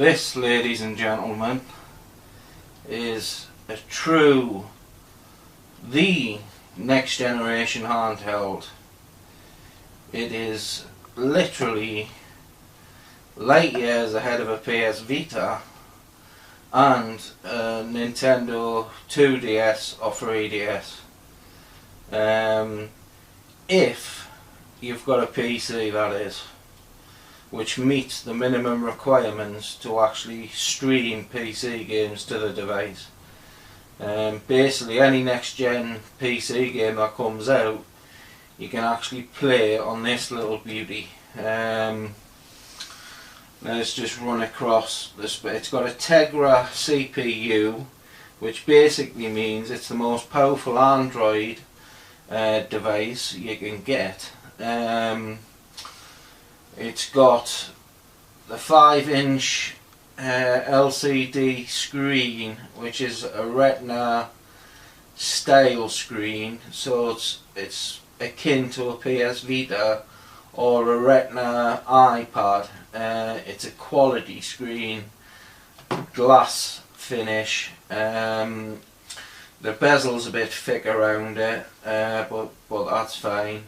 This, ladies and gentlemen, is a true, the next generation handheld. It is literally light years ahead of a PS Vita and a Nintendo 2DS or 3DS. If you've got a PC, that is, which meets the minimum requirements to actually stream PC games to the device. Basically any next gen PC game that comes out, you can actually play on this little beauty. Let's just run across this bit. It's got a Tegra CPU, which basically means it's the most powerful Android device you can get. It's got the 5-inch LCD screen, which is a Retina style screen, so it's akin to a PS Vita or a Retina iPad. It's a quality screen, glass finish. The bezel's a bit thick around it, but that's fine.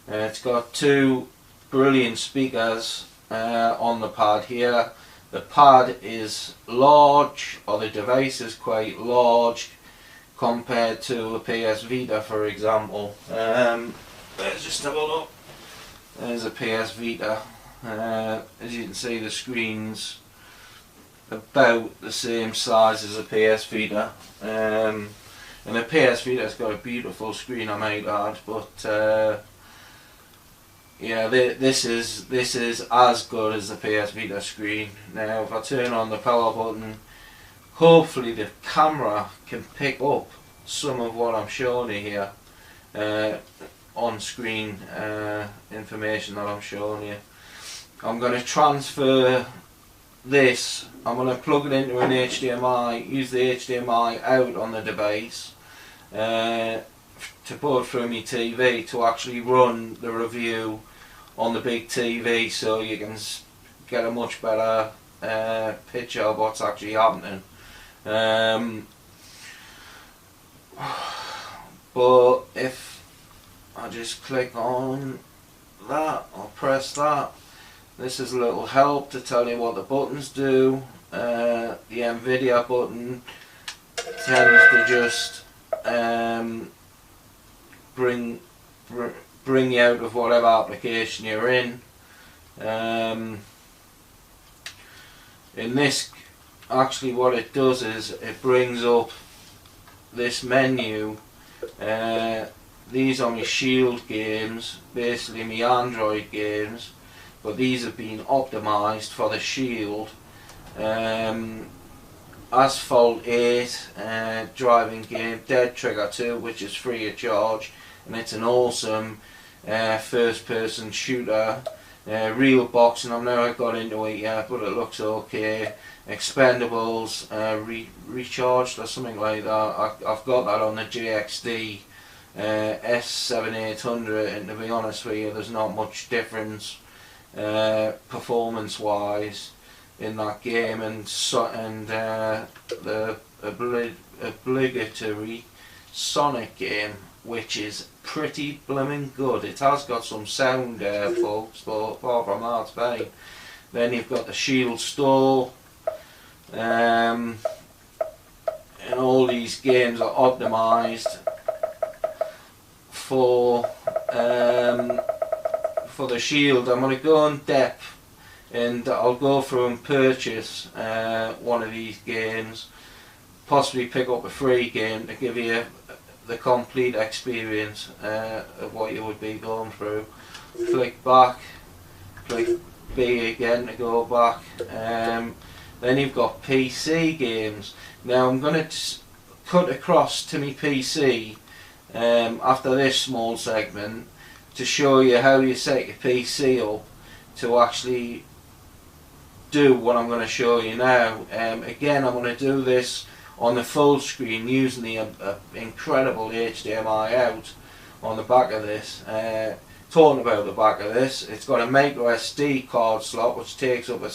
It's got two brilliant speakers on the pad here. The pad is large, or the device is quite large compared to a PS Vita, for example. Let's just have a look. There's a PS Vita. As you can see, the screen's about the same size as a PS Vita. And the PS Vita's got a beautiful screen, I might add, but yeah, this is as good as the PS Vita screen. Now, if I turn on the power button, hopefully the camera can pick up some of what I'm showing you here, on-screen information that I'm showing you. I'm going to transfer this. I'm going to plug it into an HDMI, use the HDMI out on the device to put through my TV to actually run the review on the big TV, so you can get a much better picture of what's actually happening. But if I just click on that or press that, this is a little help to tell you what the buttons do. The Nvidia button tends to just bring you out of whatever application you're in. In this, actually what it does is it brings up this menu. These are my Shield games, basically my Android games, but these have been optimised for the Shield. Asphalt 8 driving game, Dead Trigger 2, which is free of charge, and it's an awesome first person shooter. Real boxing, I've never got into it yet, but it looks okay. Expendables, recharged or something like that. I've got that on the JXD S7800, and to be honest with you, there's not much difference performance wise in that game, and the obligatory Sonic game, which is pretty blooming good. It has got some sound there, folks, but apart from that, it's fine. Then you've got the Shield store, and all these games are optimised for the Shield. I'm going to go in depth and I'll go through and purchase one of these games, possibly pick up a free game to give you the complete experience of what you would be going through. Click back, click B again to go back. Then you've got PC games. Now I'm going to cut across to my PC after this small segment to show you how you set your PC up to actually do what I'm going to show you now. Again, I'm going to do this on the full screen using the incredible HDMI out on the back of this. Talking about the back of this, it's got a micro SD card slot which takes up a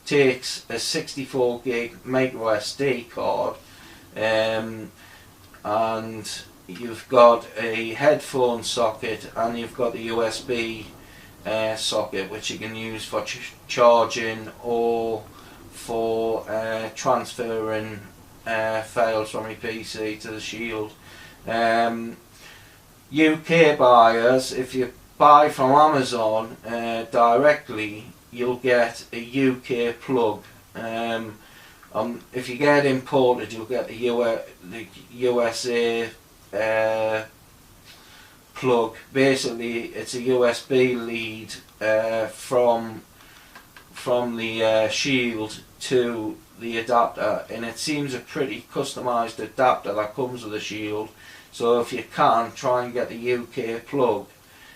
takes a 64 gig micro SD card, and you've got a headphone socket, and you've got the USB socket, which you can use for charging or for transferring files from your PC to the Shield. UK buyers, if you buy from Amazon directly, you'll get a UK plug. If you get it imported, you'll get the USA plug. Basically, it's a USB lead from the Shield to the adapter, and it seems a pretty customized adapter that comes with the Shield. So if you can, try and get the UK plug,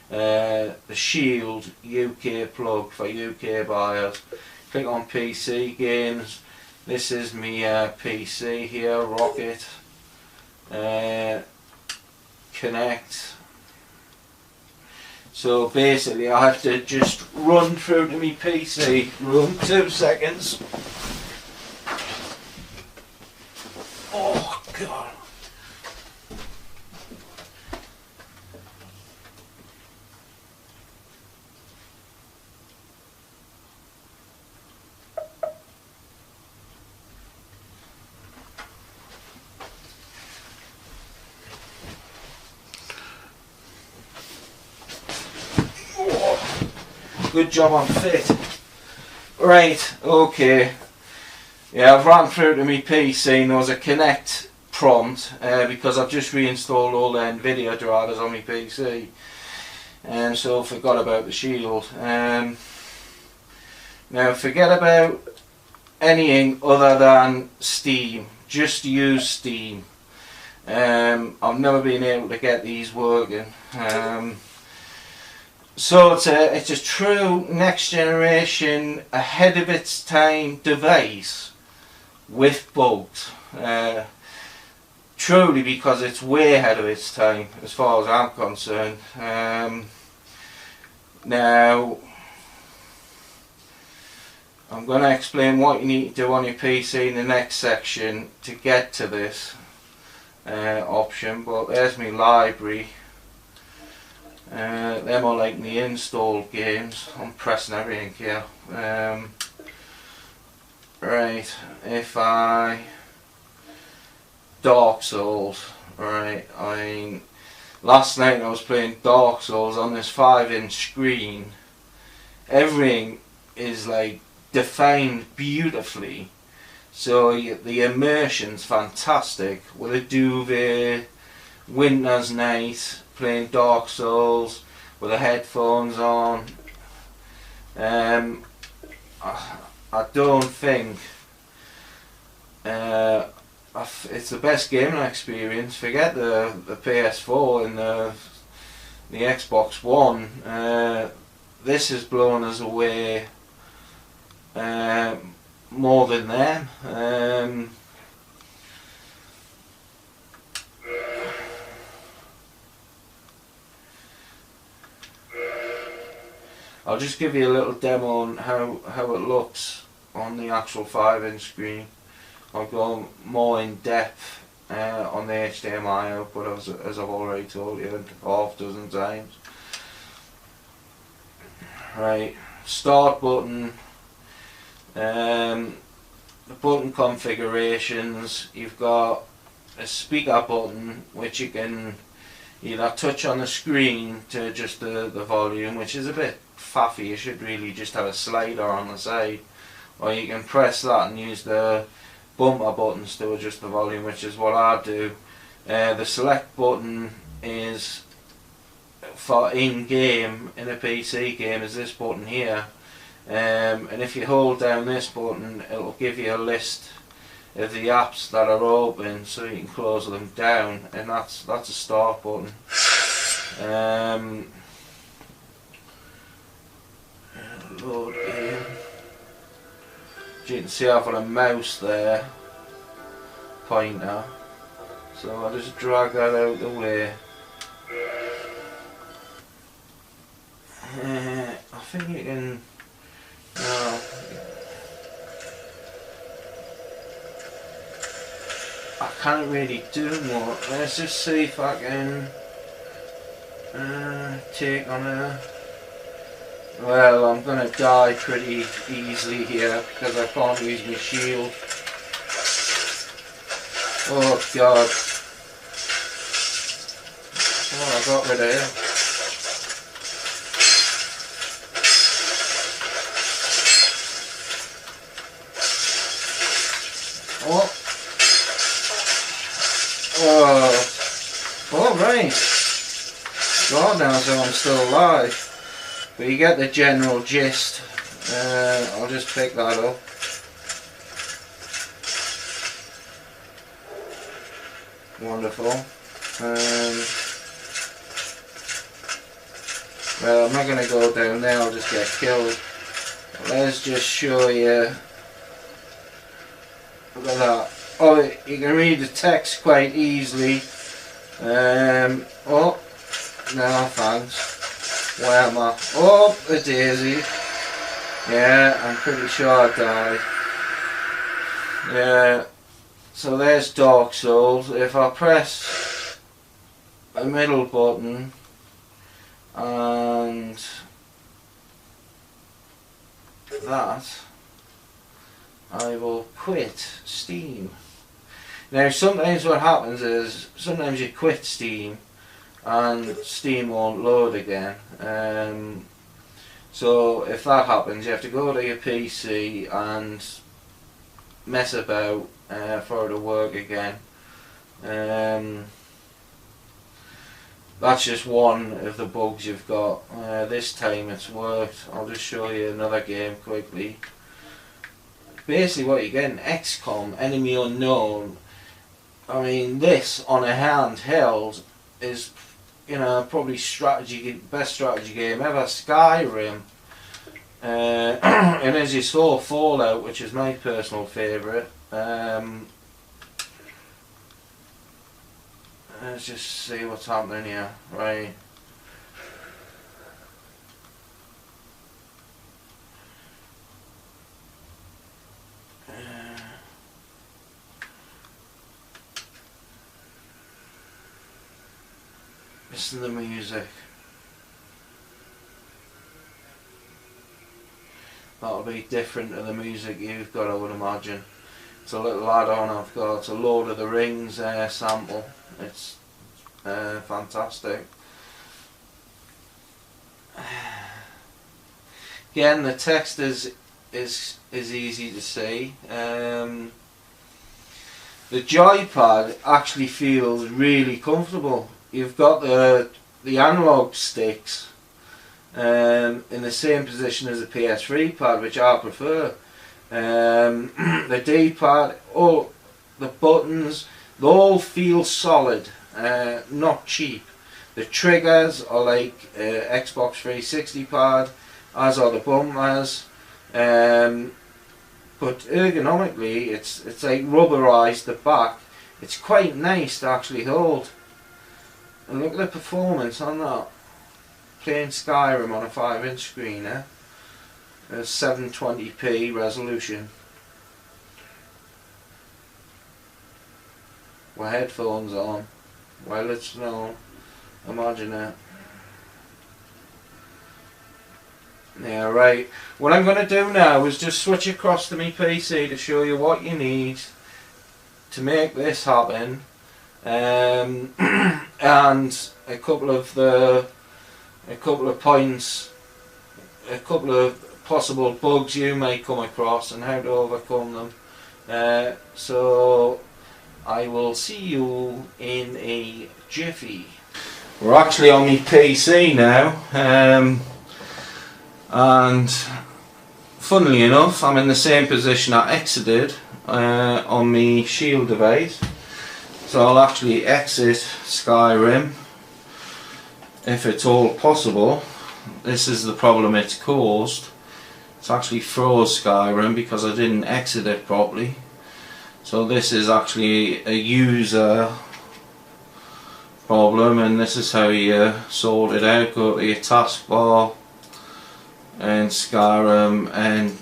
the Shield UK plug for UK buyers. Click on PC games. This is my PC here, Rocket. Connect. So basically I have to just run through to my PC. Run 2 seconds. Oh God. Good job I'm fit. Right, okay. Yeah, I've ran through to my PC and there was a connect prompt because I've just reinstalled all the Nvidia drivers on my PC. And so forgot about the Shield. Now forget about anything other than Steam. Just use Steam. I've never been able to get these working. So it's a true next generation, ahead of its time device with bugs. Truly, because it's way ahead of its time as far as I'm concerned. Now I'm going to explain what you need to do on your PC in the next section to get to this option, but there's my library. Them are like the installed games. I'm pressing everything here. Right, if I Dark Souls, right, last night I was playing Dark Souls on this 5-inch screen. Everything is like defined beautifully, so the immersion's fantastic. With a duvet, winter's night, playing Dark Souls with the headphones on. I don't think it's the best gaming experience. Forget the PS4 and the Xbox One. This has blown us away more than them. I'll just give you a little demo on how it looks on the actual 5-inch screen. I'll go more in depth on the HDMI output, as I've already told you half a dozen times. Right, start button, the button configurations. You've got a speaker button which you can either touch on the screen to adjust the volume, which is a bit faffy. You should really just have a slider on the side, or you can press that and use the bumper buttons to adjust the volume, which is what I do. The select button is for in-game, in a PC game, is this button here, and if you hold down this button it will give you a list of the apps that are open, so you can close them down, and that's a start button. Load game. As you can see, I've got a mouse there, pointer, so I'll just drag that out of the way. I think you can I can't really do more. Let's just see if I can take on her. Well, I'm gonna die pretty easily here because I can't use my shield. Oh god. Oh, I got rid of him. Oh. Oh. Alright. God knows how I'm still alive. But you get the general gist. I'll just pick that up. Wonderful. Well, I'm not going to go down there, I'll just get killed. Let's just show you. Look at that. Oh, you can read the text quite easily. Oh, no thanks. Where am I? Oh, the daisy. Yeah, I'm pretty sure I died. Yeah. So there's Dark Souls. If I press a middle button and that, I will quit Steam. Now sometimes what happens is, sometimes you quit Steam and Steam won't load again. So if that happens, you have to go to your PC and mess about for it to work again. That's just one of the bugs you've got. This time it's worked. I'll just show you another game quickly. Basically what you get in XCOM, Enemy Unknown, I mean this on a handheld is, you know, probably best strategy game ever. Skyrim. And as you saw, Fallout, which is my personal favourite. Let's just see what's happening here. Right. Listen to the music. That'll be different to the music you've got, I would imagine. It's a little add-on I've got. It's a Lord of the Rings sample. It's fantastic. Again, the text is easy to see. The joypad actually feels really comfortable. You've got the analog sticks in the same position as the PS3 pad, which I prefer. The D-pad, all the buttons, they all feel solid, not cheap. The triggers are like Xbox 360 pad, as are the bumpers. But ergonomically, it's like rubberized the back. It's quite nice to actually hold. And look at the performance on that. Playing Skyrim on a 5-inch screen, eh? 720p resolution. With headphones on, while it's snowing. Imagine that. Yeah, right. What I'm going to do now is just switch across to my PC to show you what you need to make this happen. And a couple of points, a couple of possible bugs you may come across and how to overcome them. So I will see you in a jiffy. We're actually on my PC now, and funnily enough I'm in the same position I exited on my Shield device. So I'll actually exit Skyrim if it's all possible. This is the problem it's caused. It's actually froze Skyrim because I didn't exit it properly. So this is actually a user problem, and this is how you sort it out. Go to your taskbar and Skyrim and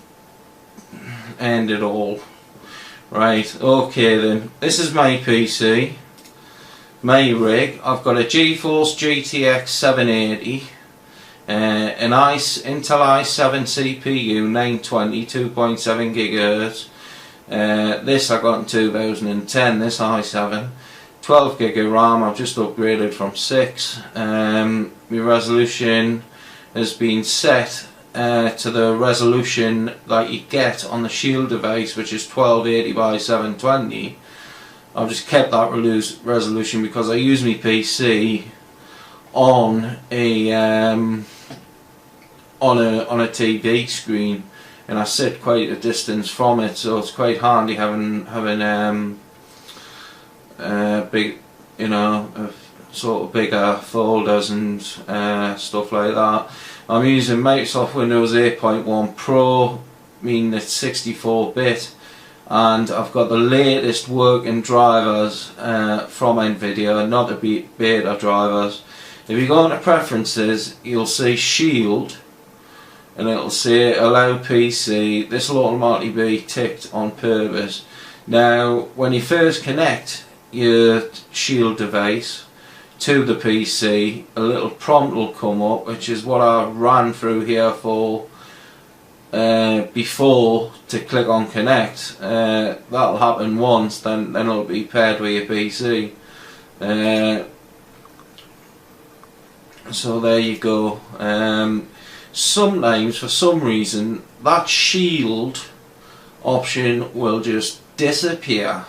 end it all. Right, okay then. This is my PC, my rig. I've got a GeForce GTX 780, an Intel i7 CPU 920 2.7 GHz. This I got in 2010, this i7. 12 gig of RAM, I've just upgraded from 6. My resolution has been set to the resolution that you get on the Shield device, which is 1280 by 720. I've just kept that resolution because I use my PC on a TV screen, and I sit quite a distance from it, so it's quite handy having big, you know, sort of bigger folders and stuff like that. I'm using Microsoft Windows 8.1 Pro, meaning it's 64-bit, and I've got the latest working drivers from Nvidia, not the beta drivers. If you go into preferences, you'll see Shield, and it'll say allow PC. This will automatically be ticked on purpose. Now, when you first connect your Shield device to the PC, a little prompt will come up, which is what I ran through here for before, to click on connect. That'll happen once, then it'll be paired with your PC. So there you go. Sometimes, for some reason, that Shield option will just disappear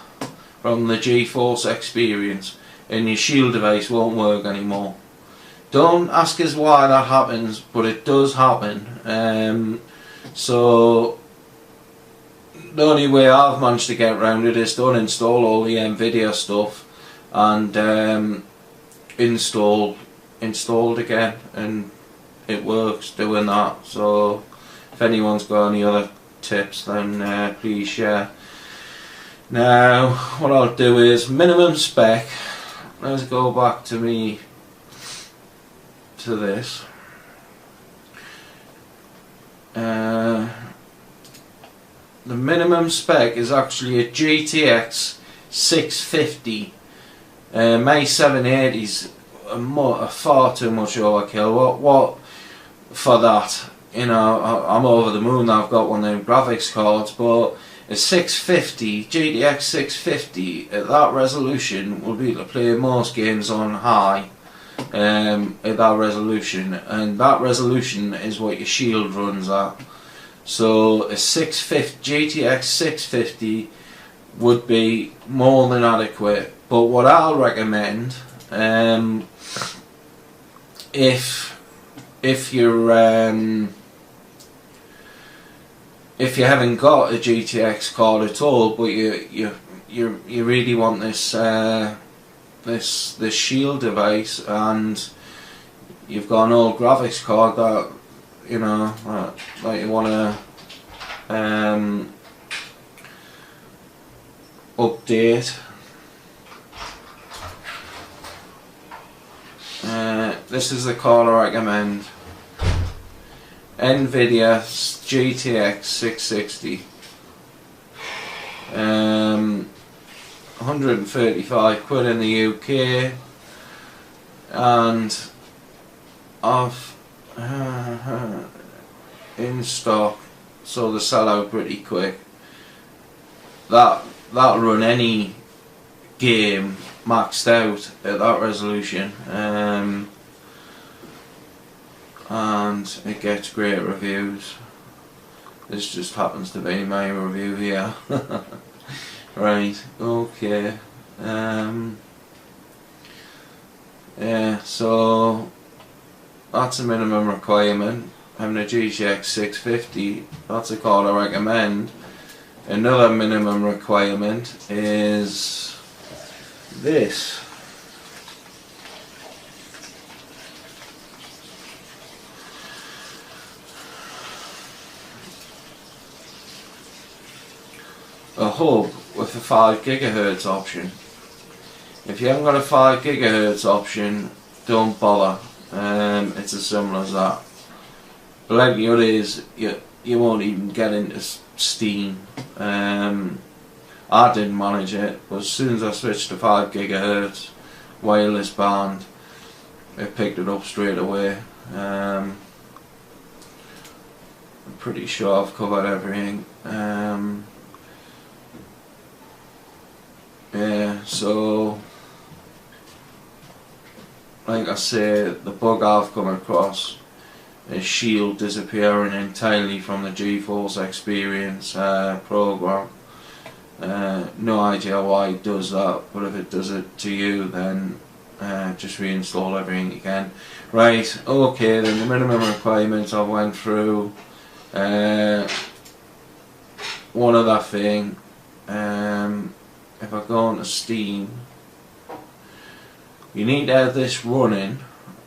from the GeForce experience, and your Shield device won't work anymore. Don't ask us why that happens, but it does happen. So the only way I've managed to get around it is to uninstall all the Nvidia stuff and install it again, and it works doing that. So if anyone's got any other tips, then please share. Now what I'll do is minimum spec. Let's go back to this. The minimum spec is actually a GTX 650. My 780s are far too much overkill. What for that? You know, I'm over the moon. I've got one of them graphics cards, but a 650, GTX 650 at that resolution will be able to play most games on high at that resolution, and that resolution is what your Shield runs at. So a 650 GTX 650 would be more than adequate. But what I'll recommend, if you haven't got a GTX card at all, but you really want this this Shield device, and you've got an old graphics card that you know that you want to update, this is the card I recommend. Nvidia GTX 660, 135 quid in the UK, and I've in stock, so they sell out pretty quick. That'll run any game maxed out at that resolution. And it gets great reviews. This just happens to be my review here. Right, okay. Yeah, so that's a minimum requirement. Having a GTX 650, that's a card I recommend. Another minimum requirement is this. A hub with a 5 GHz option. If you haven't got a 5 GHz option, don't bother. It's as simple as that. But like the others, you won't even get into Steam. I I didn't manage it, but as soon as I switched to 5 GHz wireless band, it picked it up straight away. I'm pretty sure I've covered everything. Yeah, so like I say, the bug I've come across is Shield disappearing entirely from the GeForce Experience program. No idea why it does that, but if it does it to you, then just reinstall everything again. Right, okay, then the minimum requirements I went through. One other thing, if I go onto Steam, you need to have this running,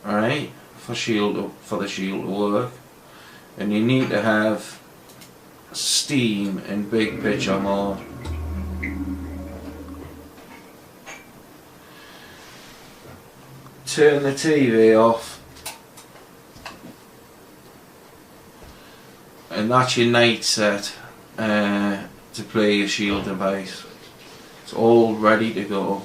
right, for the Shield to work, and you need to have Steam in big picture mode. Turn the TV off, and that's your night set to play your Shield device. It's all ready to go.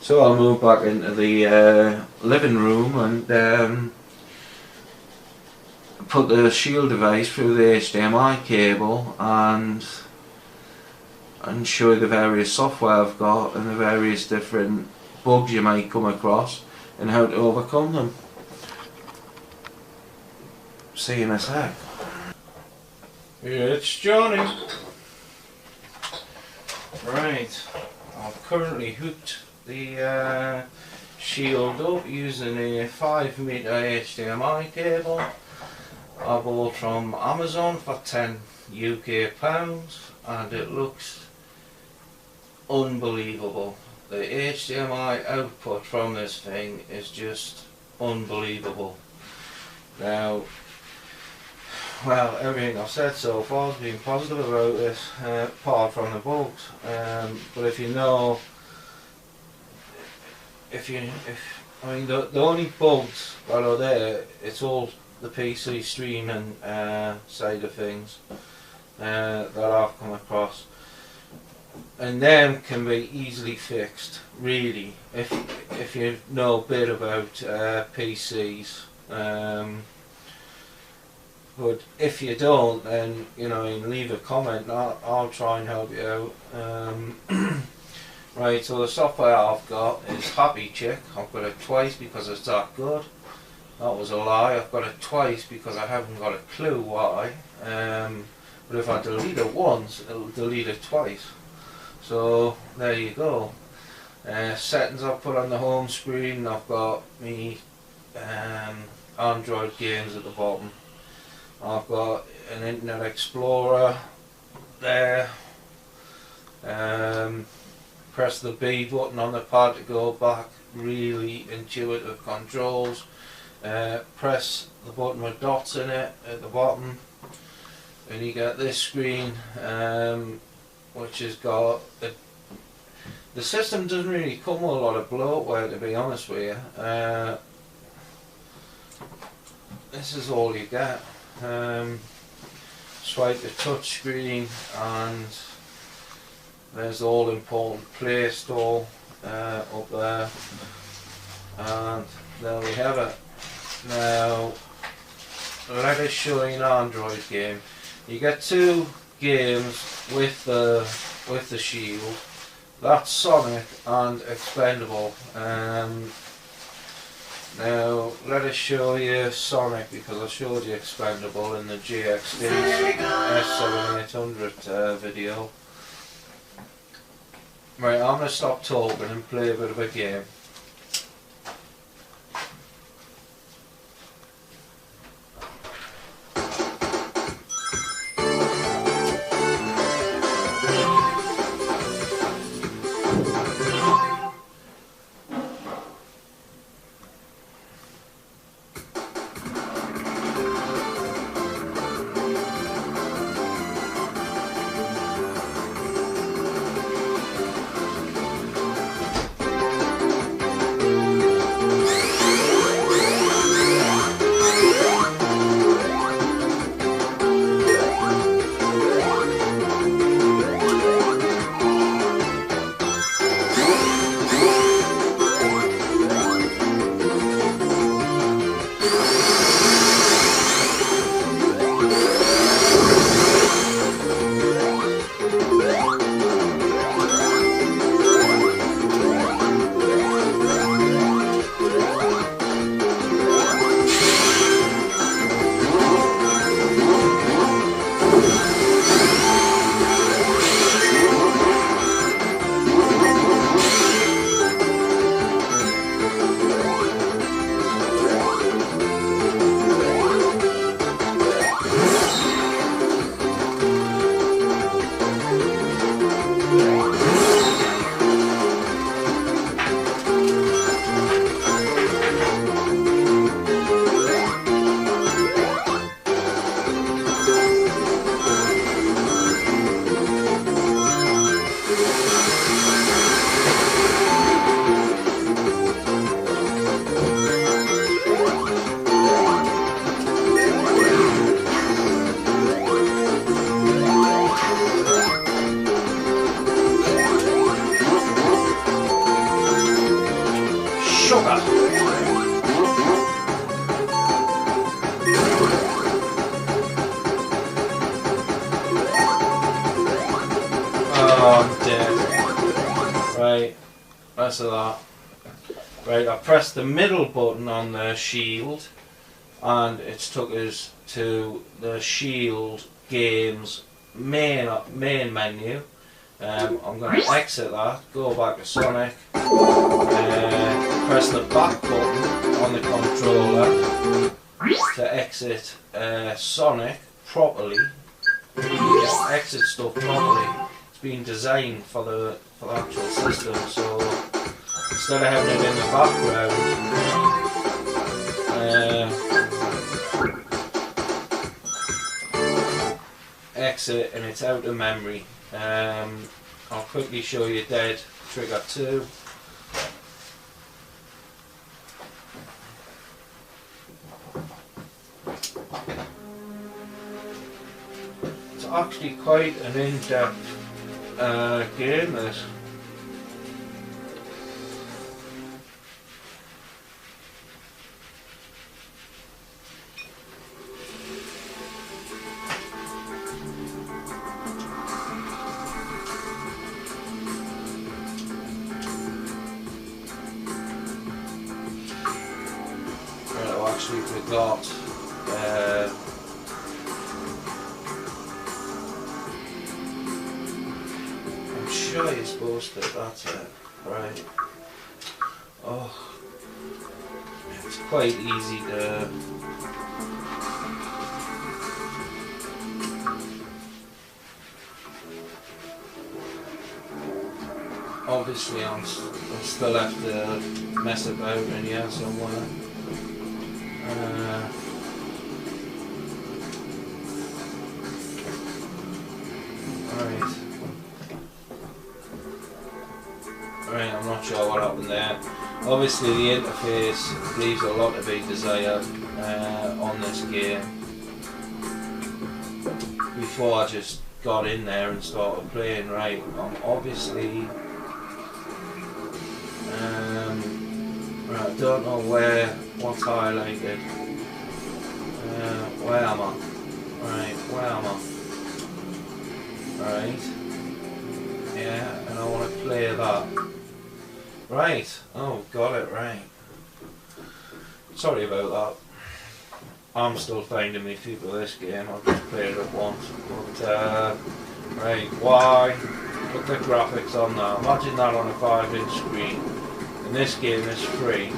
So I'll move back into the living room and put the Shield device through the HDMI cable and show you the various software I've got and the various different bugs you might come across and how to overcome them. See you in a sec. It's Johnny. Right, I've currently hooked the Shield up using a 5-meter HDMI cable I bought from Amazon for £10 UK, and it looks unbelievable. The HDMI output from this thing is just unbelievable. Now, well, everything I've said so far has been positive about this, apart from the bugs. But if you know, I mean, the only bugs that are there, it's all the PC streaming side of things that I've come across, and them can be easily fixed, really, if you know a bit about PCs. But if you don't, then you know, you can leave a comment and I'll try and help you out. Right, so the software I've got is Happy Chick. I've got it twice because it's that good. That was a lie. I've got it twice because I haven't got a clue why. But if I delete it once, it'll delete it twice. So there you go. Settings I've put on the home screen. I've got me Android games at the bottom. I've got an Internet Explorer there. Press the B button on the pad to go back. Really intuitive controls. Press the button with dots in it at the bottom, and you get this screen, which has got the system doesn't really come with a lot of bloatware, to be honest with you. This is all you get. Swipe the touch screen and there's the all important Play Store up there, and there we have it. Now let us show you an Android game. You get 2 games with the Shield. That's Sonic and Expendable. Now let us show you Sonic, because I showed you Expendable in the GXD S7800 video. Right, I'm going to stop talking and play a bit of a game. Oh, I'm dead. Right, that's a lot. Right, I pressed the middle button on the Shield and it's took us to the Shield Games main menu. I'm going to exit that, go back to Sonic, press the back button on the controller to exit Sonic properly. Exit stuff properly. It's been designed for the actual system, so instead of having it in the background, exit and it's out of memory. I'll quickly show you Dead Trigger 2. It's actually quite an in-depth game, this. I actually forgot. I'm sure you're supposed to. That's it, right? Oh, it's quite easy to. Obviously, I'll still have to mess about in here somewhere. Right, I'm not sure what happened there. Obviously the interface leaves a lot to be desired on this game. Before I just got in there and started playing, right, I'm obviously right, I don't know what's highlighted. Where am I? Right, where am I? Right. Yeah, and I want to play that. Right. Oh, got it right. Sorry about that. I'm still finding my feet with this game. I've just played it once. But, right, why? Put the graphics on that. Imagine that on a 5-inch screen. And this game is free.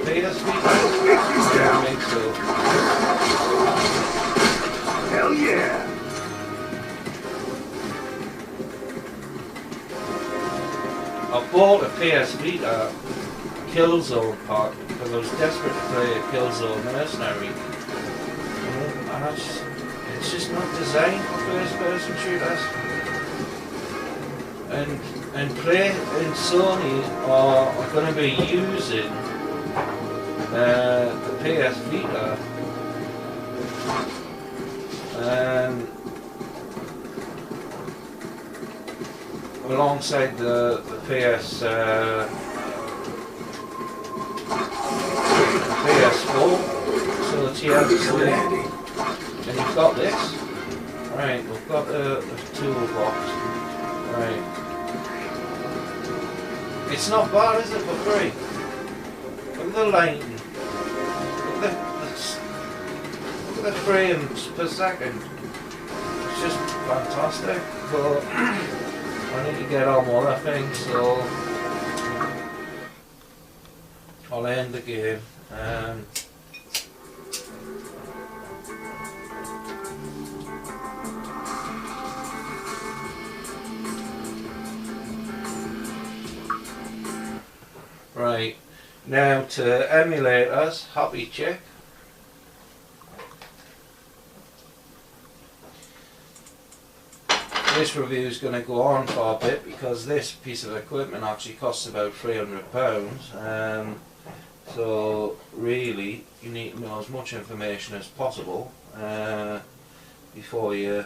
PSP? I don't think so. Hell yeah! I bought a PS Vita Killzone pack because I was desperate to play a Killzone Mercenary. And it's just not designed for first-person shooters. And Sony are going to be using the PS Vita alongside the PS4, so it's here to see. And you've got this. Right, we've got the toolbox. Right. It's not bad, is it, for free? Look at the lighting. Look at the frames per second. It's just fantastic. But I need to get on with other things, so I'll end the game. Right, now to emulators, Happy Chick. This review is going to go on for a bit because this piece of equipment actually costs about £300. So really, you need to know as much information as possible before you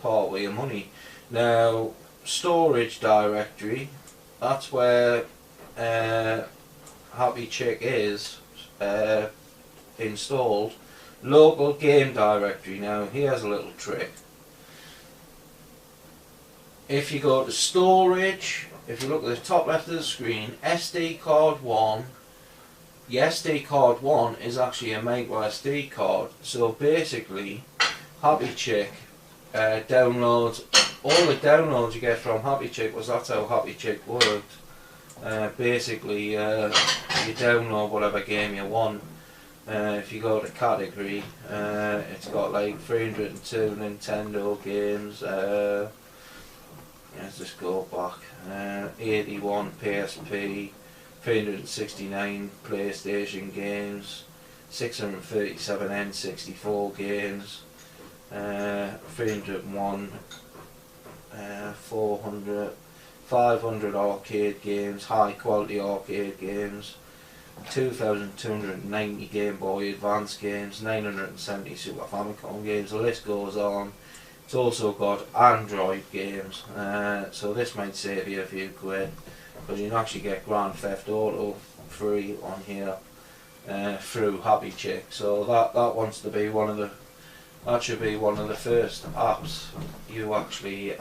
part with your money. Now, storage directory. That's where Happy Chick is installed. local game directory. Now here's a little trick. If you go to storage, if you look at the top left of the screen, SD card 1, the SD card 1 is actually a micro SD card. So basically, Happy Chick downloads, all the downloads you get from Happy Chick, was that's how Happy Chick worked. Basically, you download whatever game you want. If you go to category, it's got like 302 Nintendo games. Let's just go back. 81 PSP, 369 PlayStation games, 637 N64 games, 301, 400, 500 arcade games, high quality arcade games, 2,290 Game Boy Advance games, 970 Super Famicom games. The list goes on. It's also got Android games, so this might save you a few quid, because you can actually get Grand Theft Auto free on here through Happy Chick. So that wants to be one of the, that should be one of the first apps you actually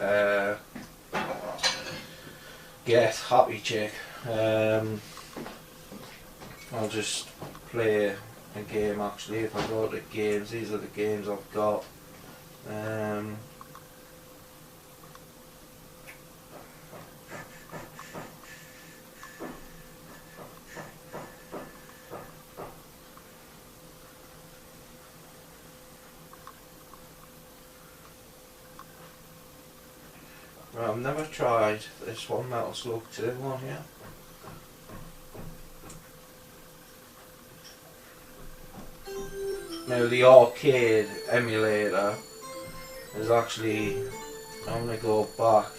get, Happy Chick. I'll just play a game actually. If I go to games, these are the games I've got. Right, I've never tried this one, Metal Slug 2 on here. Now the arcade emulator is actually, I'm going to go back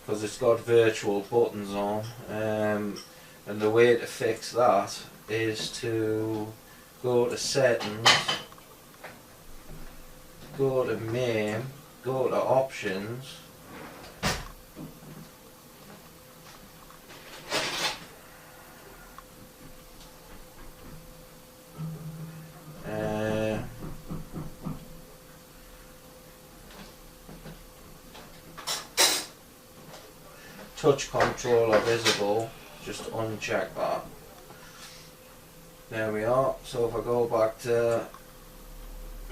because it's got virtual buttons on, and the way to fix that is to go to settings, go to main, go to options, touch controller visible, just uncheck that. There we are. So if I go back to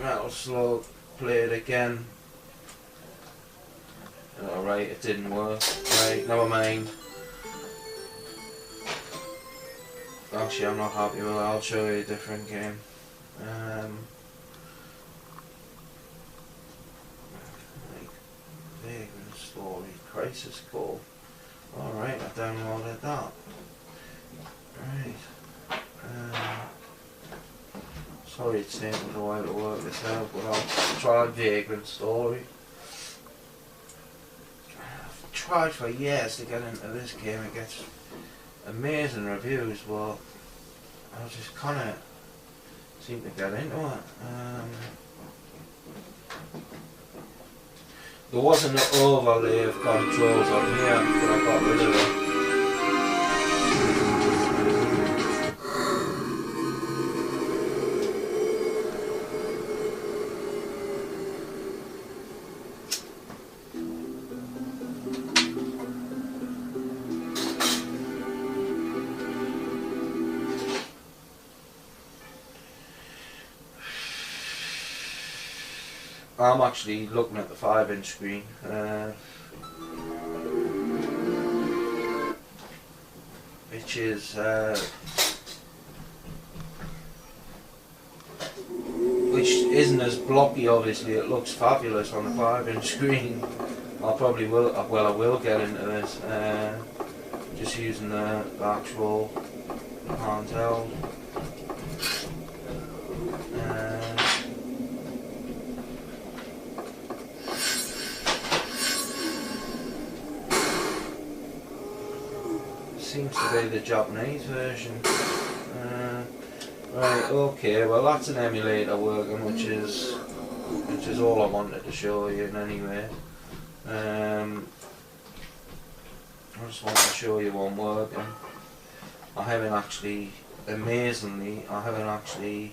Metal Slug, play it again. Alright, it didn't work. Right, never mind. Actually, I'm not happy with that. I'll show you a different game. Vagrant Story, Crisis Core. Alright, I downloaded that. Right. Sorry it's taking a while to work this out, but I'll try Vagrant Story. I've tried for years to get into this game. It gets amazing reviews, but I just kinda seem to get into it. There wasn't an overlay of controls on here, but I got rid of it. I'm actually looking at the 5-inch screen, which is which isn't as blocky. Obviously, it looks fabulous on the 5-inch screen. I probably will. Well, I will get into this. Just using the actual handheld. Seems to be the Japanese version. Right, okay, well that's an emulator working, which is all I wanted to show you in any way. I just want to show you one working. I haven't actually, amazingly, I haven't actually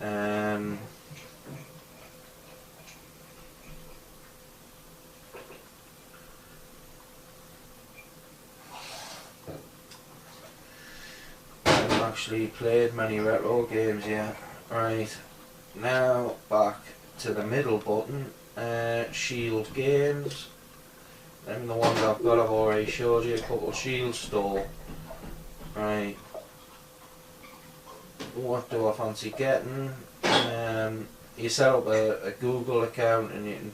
Um, I've actually played many retro games yet. Right, now back to the middle button, Shield Games. Them the ones I've got, I've already showed you a couple. Shield Store. Right, what do I fancy getting? You set up a Google account and you can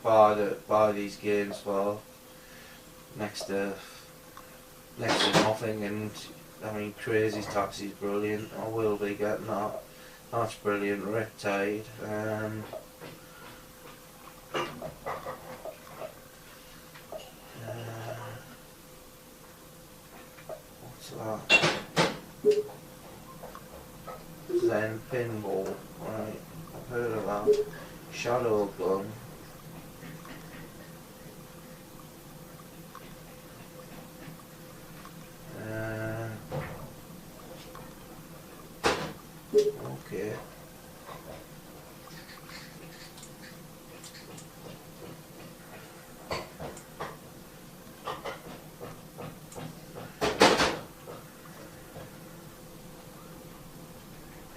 buy these games for next to nothing. And I mean, Crazy Taxi's brilliant. I will be getting that. That's brilliant. Riptide. What's that? Zen Pinball. Right, I've heard of that. Shadow Gun. Okay.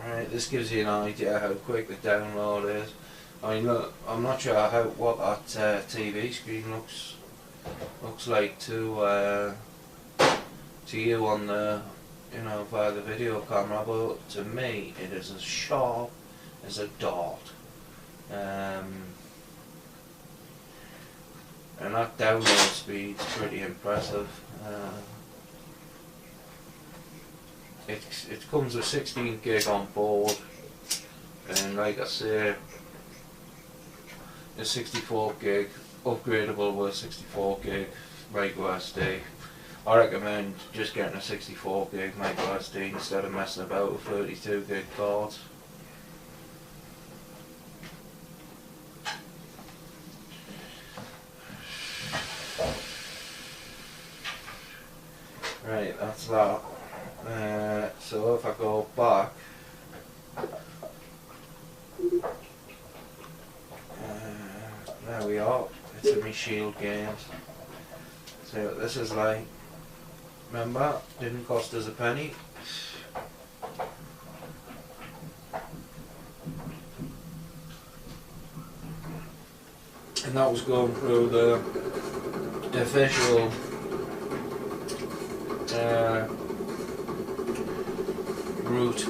Right, this gives you an idea how quick the download is. I mean, look, I'm not sure what that TV screen looks like to you on the, you know, via the video camera, but to me it is as sharp as a dart. And that download speed is pretty impressive. It comes with 16 gig on board, and like I say, the 64 gig upgradable with 64 gig micro SD. I recommend just getting a 64 gig micro SD instead of messing about with 32 gig cards. Right, that's that. So if I go back, there we are. It's in my Shield Games. So this is like, remember, didn't cost us a penny. And that was going through the official route.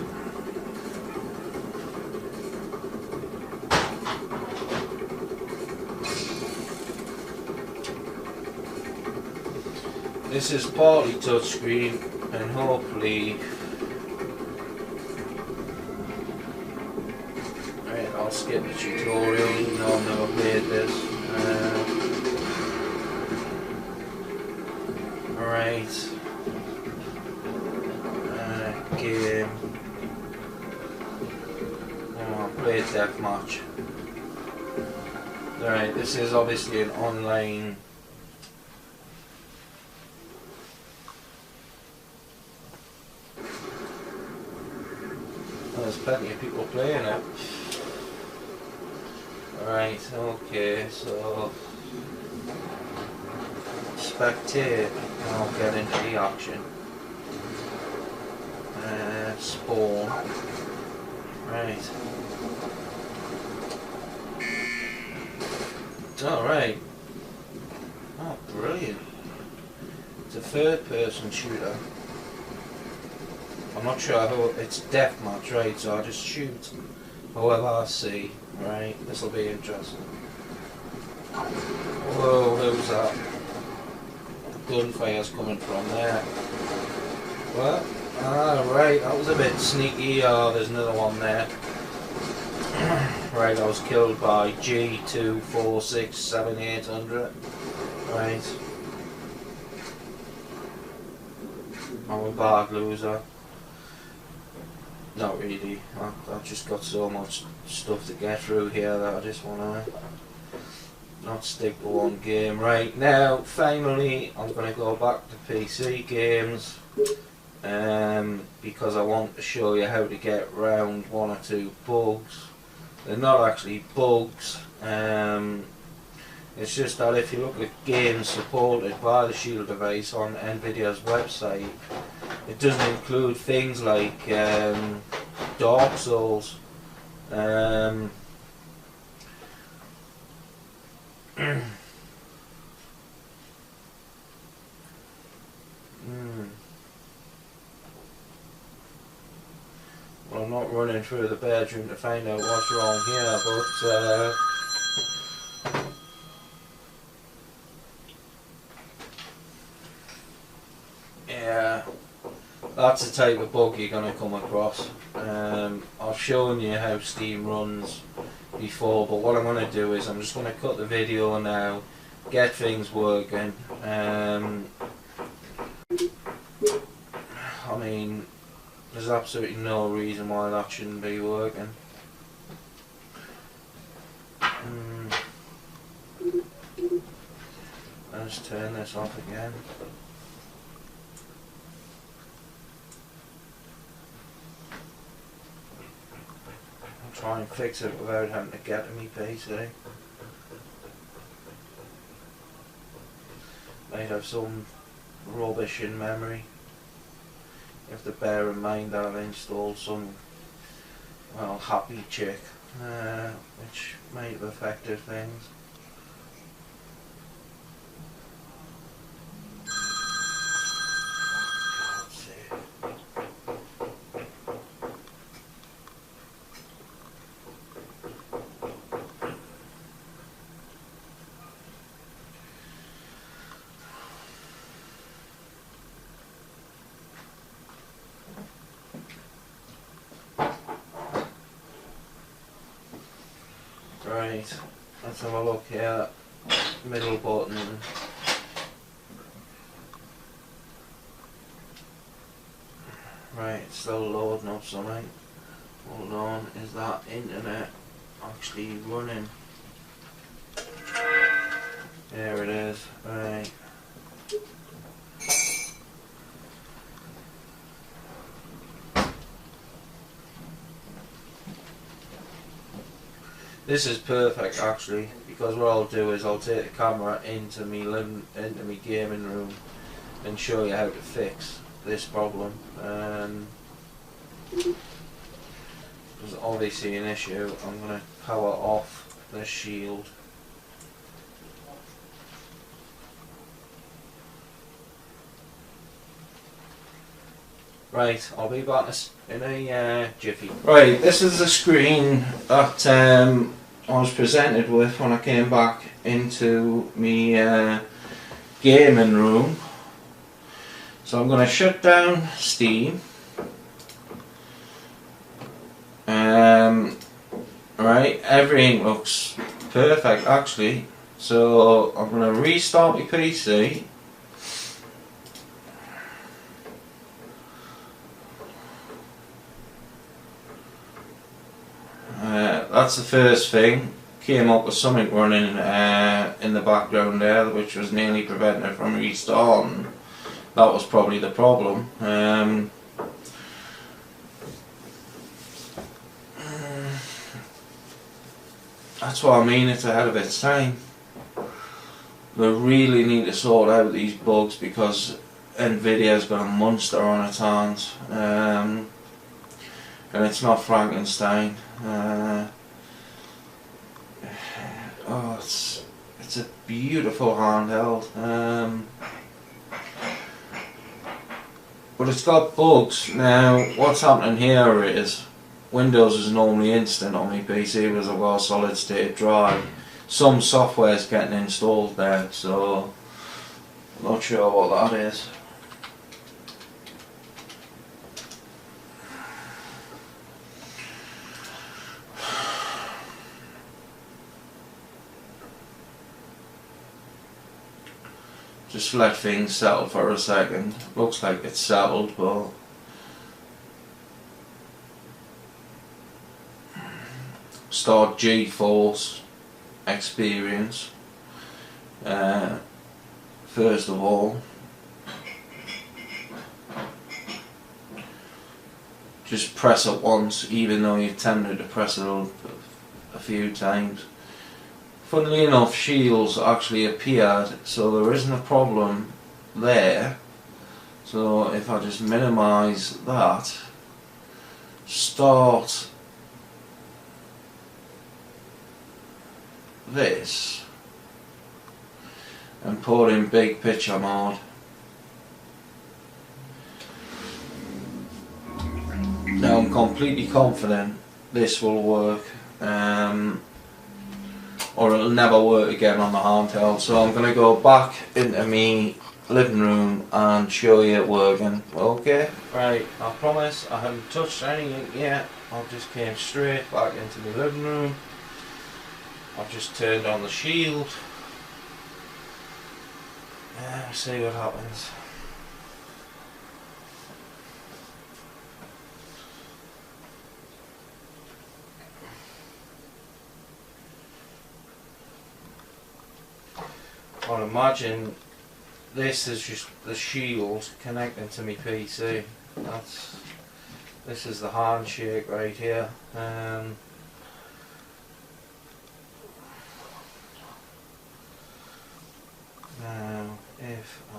This is partly touchscreen, and hopefully, right, I'll skip the tutorial even though I've never played this. Alright, game. Oh, I played Deathmatch. Alright, this is obviously an online. There's plenty of people playing it. Right, okay, so spectate, and I'll get into the action. Spawn. Right. Alright. Oh, brilliant. It's a third person shooter. I'm not sure how it's deathmatch, right? So I just shoot whoever I see, right? This will be interesting. Whoa, who's that? Gunfire's coming from there. What? Ah, right, that was a bit sneaky. Oh, there's another one there. Right, I was killed by G2467-800. Right. I'm a bad loser. Not really. I've just got so much stuff to get through here that I just want to not stick to one game. Right, now, finally, I'm going to go back to PC games. because I want to show you how to get around one or two bugs. They're not actually bugs, it's just that if you look at games supported by the Shield device on Nvidia's website, it doesn't include things like Dark Souls. Well, I'm not running through the bedroom to find out what's wrong here, but yeah, that's the type of bug you're going to come across. I've shown you how Steam runs before, but what I'm going to do is I'm just going to cut the video now, get things working. I mean, there's absolutely no reason why that shouldn't be working. Let's turn this off again. I'll try and fix it without having to get to me PC. Might have some rubbish in memory. You have to bear in mind that I've installed some, well, happy chick, which might have affected things. Right, let's have a look here. Middle button. Right, it's still loading up something. Hold on, is that internet actually running? There it is, right. This is perfect actually, because what I'll do is I'll take the camera into me gaming room and show you how to fix this problem. There's obviously an issue. I'm going to power off the Shield. Right, I'll be back in a jiffy. Right, this is the screen that I was presented with when I came back into my gaming room. So I'm going to shut down Steam. Right, everything looks perfect actually. So I'm going to restart my PC. That's the first thing. Came up with something running in the background there, which was nearly preventing it from restarting. That was probably the problem. That's what I mean, it's ahead of its time. We really need to sort out these bugs because Nvidia's got a monster on its hands. And it's not Frankenstein. Oh, it's a beautiful handheld, but it's got bugs. Now, what's happening here is Windows is normally instant on my PC because I've got a solid state drive. Some software is getting installed there, so I'm not sure what that is. Just let things settle for a second. Looks like it's settled, but start GeForce Experience first of all. just press it once, even though you've tended to press it a few times. Funnily enough, shields actually appeared, so there isn't a problem there. So if I just minimise that, start this and put in big picture mode, now I'm completely confident this will work, or it'll never work again on the handheld. So I'm going to go back into my living room and show you it working. Okay, right, I promise I haven't touched anything yet. I just came straight back into my living room. I've just turned on the shield. See what happens. I'll imagine this is just the shield connecting to my PC. This is the handshake right here. Now if I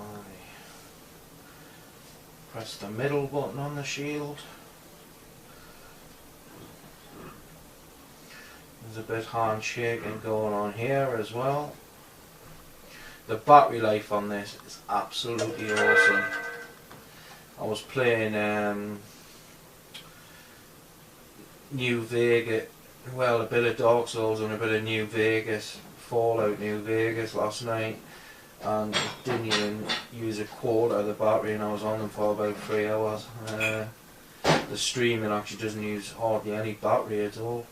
press the middle button on the shield, there's a bit handshaking going on here as well. The battery life on this is absolutely awesome. I was playing New Vegas, well, a bit of Dark Souls and a bit of New Vegas, Fallout New Vegas last night, and it didn't even use a quarter of the battery, and I was on them for about 3 hours. The streaming actually doesn't use hardly any battery at all.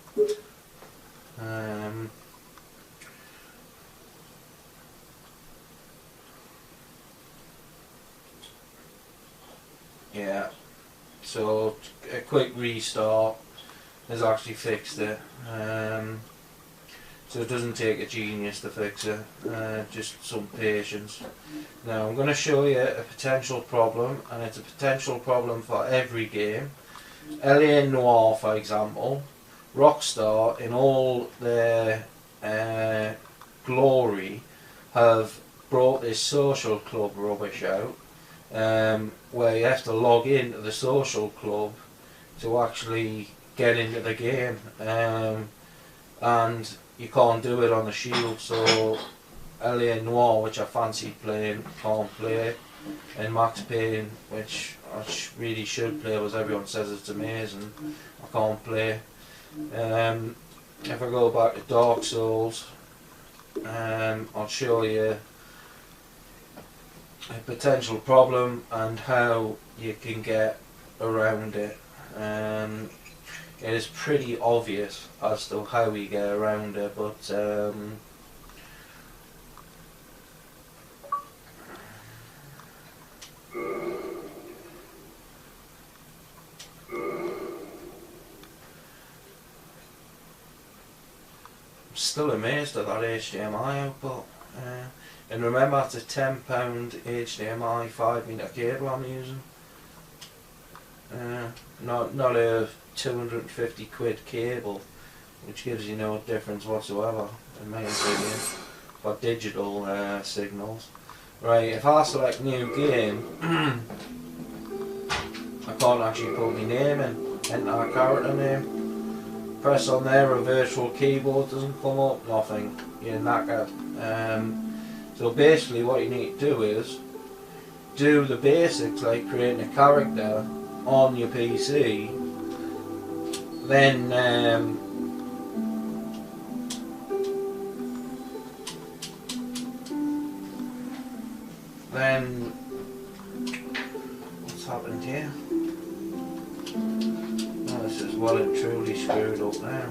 Yeah, so a quick restart has actually fixed it. So it doesn't take a genius to fix it, just some patience. Now I'm going to show you a potential problem, and it's a potential problem for every game. LA Noire, for example, Rockstar in all their glory have brought this social club rubbish out, where you have to log into the social club to actually get into the game, and you can't do it on the shield. So LA Noire, which I fancied playing, can't play, and Max Payne, which I really should play because everyone says it's amazing, I can't play. If I go back to Dark Souls, I'll show you a potential problem and how you can get around it. It is pretty obvious as to how we get around it, but I'm still amazed at that HDMI output. And remember, it's a £10 HDMI 5-meter cable I'm using. Not a 250 quid cable, which gives you no difference whatsoever, in my opinion, for digital signals. Right, if I select new game, I can't actually put my name in, enter a character name. Press on there, a virtual keyboard doesn't come up, nothing. You're knackered. So basically what you need to do is do the basics, like creating a character on your PC, then what's happened here? Oh, this is well and truly screwed up now.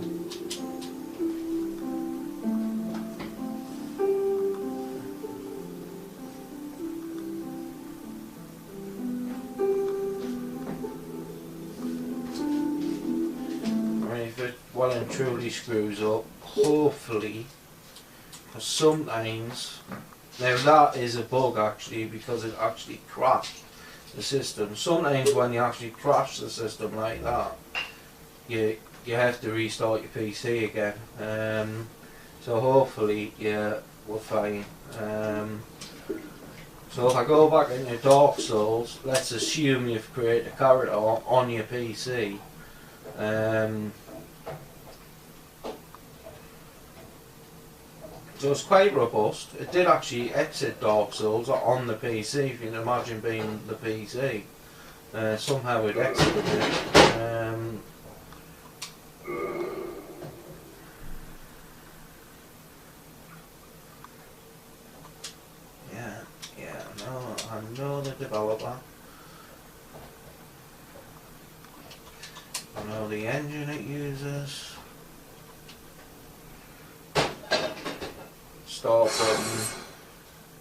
Well and truly screws up, hopefully, because sometimes, now that is a bug actually, because it actually crashed, the system. Sometimes when you actually crash the system like that, you have to restart your PC again. So hopefully, yeah, we're fine. So if I go back into Dark Souls, let's assume you've created a character on your PC. So it's quite robust. It did actually exit Dark Souls on the PC, if you can imagine being the PC. Somehow it exited it. I know the developer. I know the engine it uses. Start button.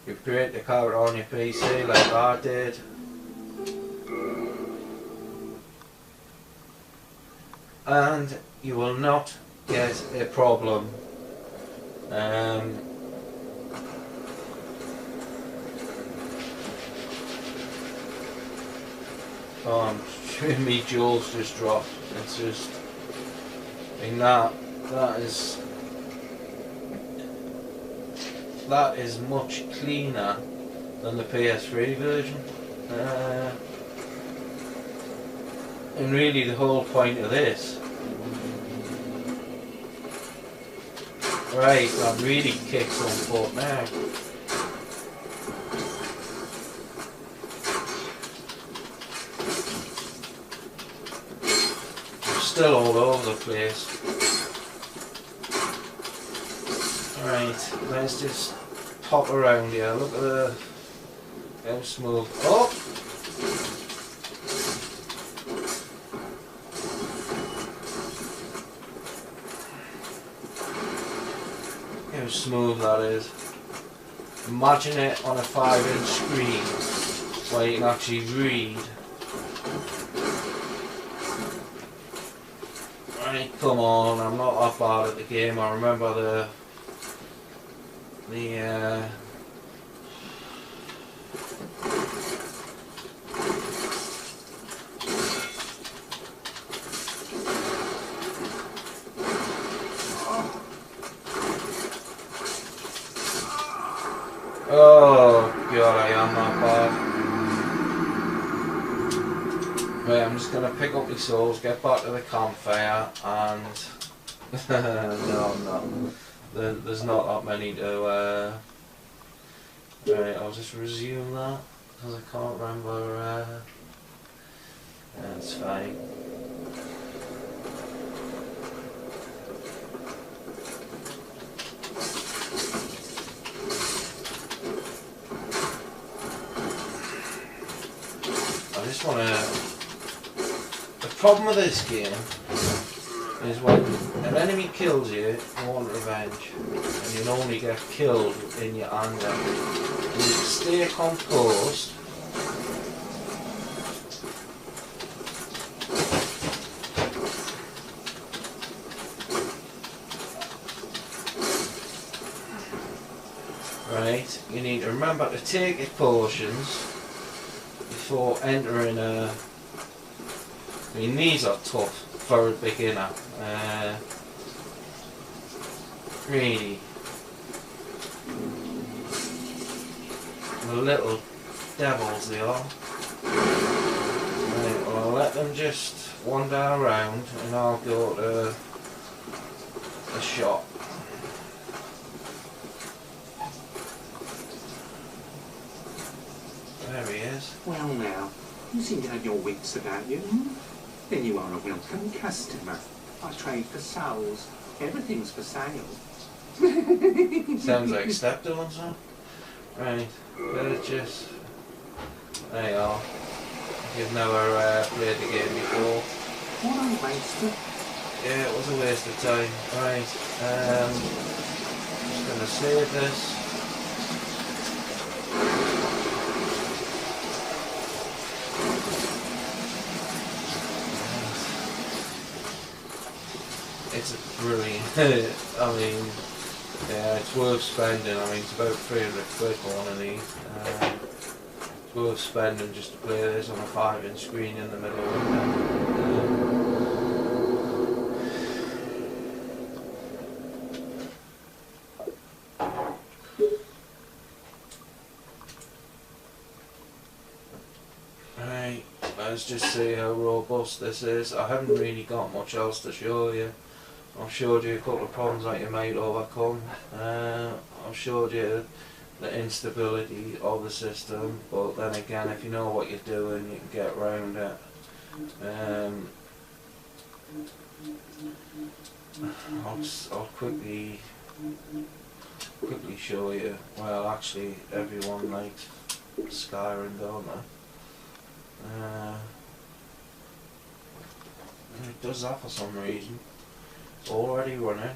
You create the character on your PC like I did. And you will not get a problem. Oh, I'm sure me jewels just dropped. It's just, I mean, that is much cleaner than the PS3 version. And really the whole point of this. Right, I've really kicked some butt now. Still all over the place. Right, let's just pop around here. Look at the how smooth. Oh! How smooth that is. Imagine it on a 5-inch screen where you can actually read. Right, come on, I'm not that bad at the game. I remember the oh god, I am that bad. Right, I'm just gonna pick up my souls, get back to the campfire, and no, there's not that many to. Right, I'll just resume that because I can't remember. That's fine. I just want to. The problem with this game is when an enemy kills you, you want revenge, and you normally get killed in your anger. You stay composed. Right, you need to remember to take your potions before entering a. I mean, these are tough for a beginner. Really. The little devils they are. Right, well, I'll let them just wander around and I'll go to the shop. There he is. Well now, you seem to have your wits about you. Then you are a welcome customer. I trade for souls. Everything's for sale. Sounds like step doing something. Right, purchase. There you are. You've never played the game before. What a waste of... Yeah, it was a waste of time. Right, just gonna save this. It's brilliant. I mean, yeah, it's worth spending. I mean, it's about 300 quid for one of these. It's worth spending just to play this on a 5-inch screen in the middle of winter. Right, let's just see how robust this is. I haven't really got much else to show you. I've showed you a couple of problems that you might overcome. I've showed you the instability of the system, but then again, if you know what you're doing, you can get around it. I'll quickly show you. Well, actually, everyone likes Skyrim, don't they? It does that for some reason. It's already running.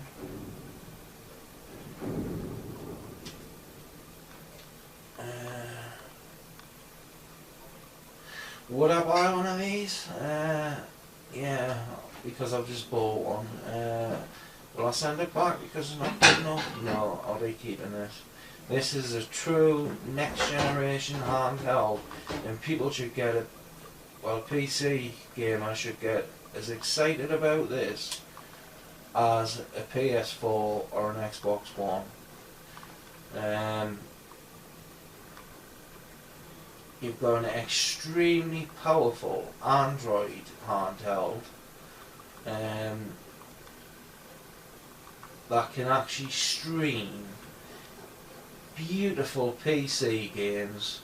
Would I buy one of these? Yeah, because I've just bought one. Will I send it back because it's not good enough? No, I'll be keeping this. This is a true next generation handheld, and people should get it. Well, PC gamers should get as excited about this as a PS4 or an Xbox One. You've got an extremely powerful Android handheld that can actually stream beautiful PC games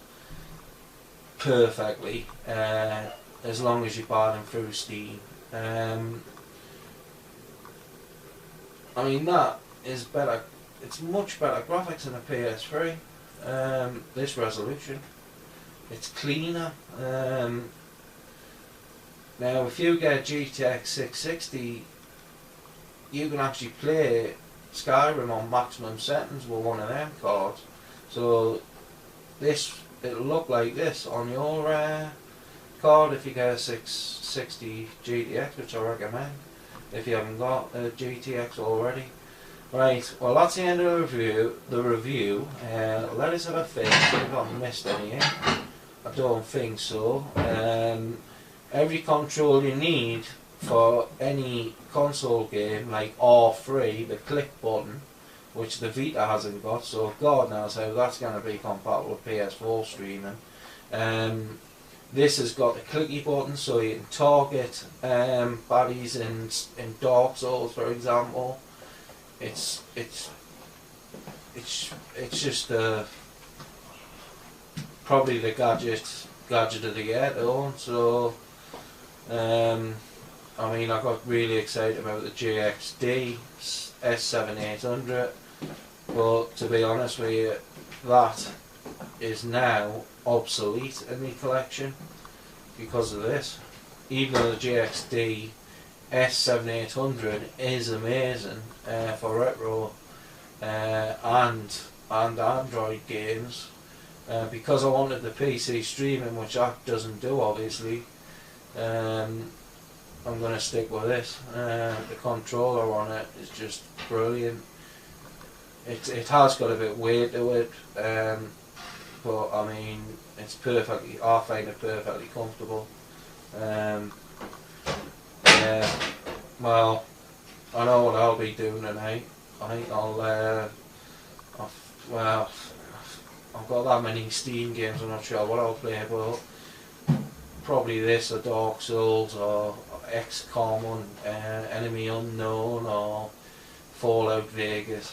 perfectly, as long as you buy them through Steam. I mean, that is better. It's much better graphics than a PS3. This resolution, it's cleaner. Now, if you get a GTX 660, you can actually play Skyrim on maximum settings with one of them cards. So it'll look like this on your card if you get a 660 GTX, which I recommend if you haven't got a GTX already. Right, well, that's the end of the review. Let us have a think if I've missed anything. I don't think so. Every control you need for any console game, like R3, the click button, which the Vita hasn't got, so God knows how that's going to be compatible with PS4 streaming. This has got the clicky button, so you can target baddies in Dark Souls, for example. It's just probably the gadget of the year, though. So I mean, I got really excited about the JXD S7800, but to be honest with you, that is now obsolete in the collection because of this. Even though the JXD S7800 is amazing for retro and Android games, because I wanted the PC streaming, which that doesn't do obviously. I'm going to stick with this. The controller on it is just brilliant. It has got a bit of weight to it, but I mean, it's perfectly. I find it perfectly comfortable. Yeah. Well, I know what I'll be doing tonight. I think I've got that many Steam games. I'm not sure what I'll play, but probably this or Dark Souls or XCOM, Enemy Unknown or Fallout Vegas.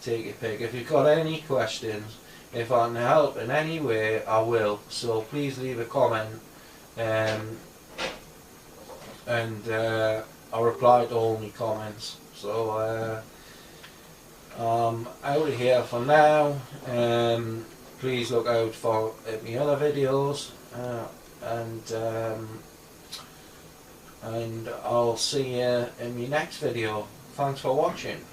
Take your pick. If you've got any questions, if I can help in any way, I will. So please leave a comment, and I'll reply to all my comments. So I'm out of here for now. Please look out for my other videos, and I'll see you in my next video. Thanks for watching.